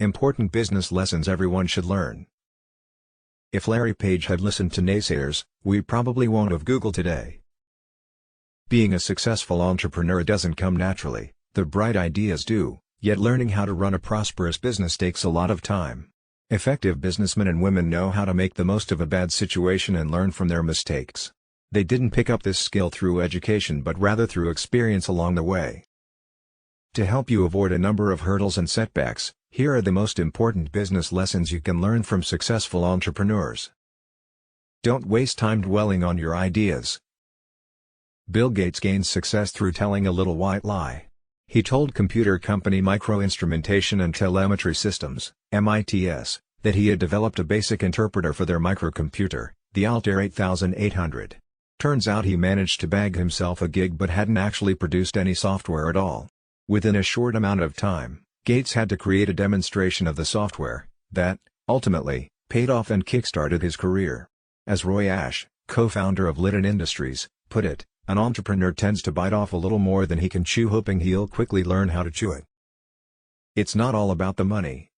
Important business lessons everyone should learn. If Larry Page had listened to naysayers, we probably won't have Google today. Being a successful entrepreneur doesn't come naturally, the bright ideas do, yet learning how to run a prosperous business takes a lot of time. Effective businessmen and women know how to make the most of a bad situation and learn from their mistakes. They didn't pick up this skill through education but rather through experience along the way. To help you avoid a number of hurdles and setbacks, here are the most important business lessons you can learn from successful entrepreneurs. Don't waste time dwelling on your ideas. Bill Gates gained success through telling a little white lie. He told computer company Microinstrumentation and Telemetry Systems, MITS, that he had developed a basic interpreter for their microcomputer, the Altair 8800. Turns out he managed to bag himself a gig but hadn't actually produced any software at all. Within a short amount of time, Gates had to create a demonstration of the software that, ultimately, paid off and kickstarted his career. As Roy Ash, co-founder of Litton Industries, put it, an entrepreneur tends to bite off a little more than he can chew, hoping he'll quickly learn how to chew it. It's not all about the money.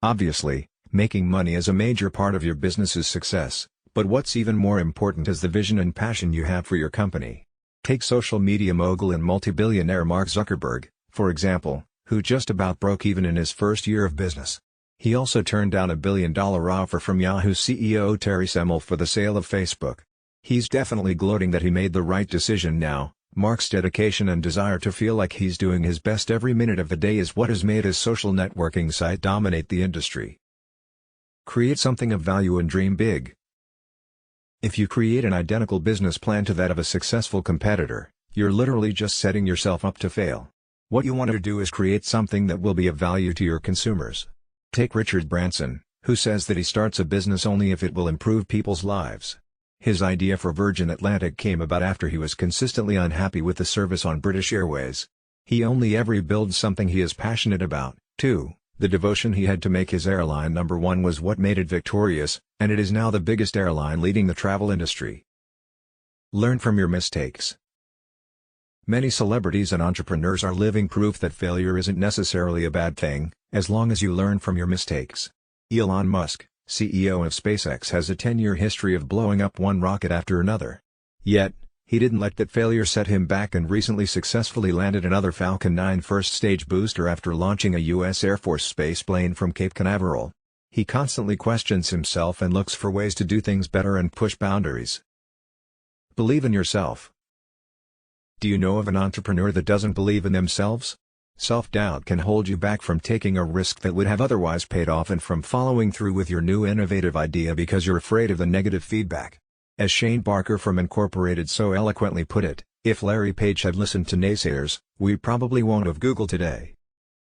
Obviously, making money is a major part of your business's success, but what's even more important is the vision and passion you have for your company. Take social media mogul and multi-billionaire Mark Zuckerberg, for example, who just about broke even in his first year of business. He also turned down a $1 billion offer from Yahoo CEO Terry Semel for the sale of Facebook. He's definitely gloating that he made the right decision now. Mark's dedication and desire to feel like he's doing his best every minute of the day is what has made his social networking site dominate the industry. Create something of value and dream big. If you create an identical business plan to that of a successful competitor, you're literally just setting yourself up to fail. What you want to do is create something that will be of value to your consumers. Take Richard Branson, who says that he starts a business only if it will improve people's lives. His idea for Virgin Atlantic came about after he was consistently unhappy with the service on British Airways. He only ever builds something he is passionate about, too. The devotion he had to make his airline number one was what made it victorious, and it is now the biggest airline leading the travel industry. Learn from your mistakes. Many celebrities and entrepreneurs are living proof that failure isn't necessarily a bad thing, as long as you learn from your mistakes. Elon Musk, CEO of SpaceX, has a 10-year history of blowing up one rocket after another. Yet, he didn't let that failure set him back and recently successfully landed another Falcon 9 first-stage booster after launching a U.S. Air Force spaceplane from Cape Canaveral. He constantly questions himself and looks for ways to do things better and push boundaries. Believe in yourself. Do you know of an entrepreneur that doesn't believe in themselves? Self-doubt can hold you back from taking a risk that would have otherwise paid off and from following through with your new innovative idea because you're afraid of the negative feedback. As Shane Barker from Incorporated so eloquently put it, if Larry Page had listened to naysayers, we probably won't have Google today.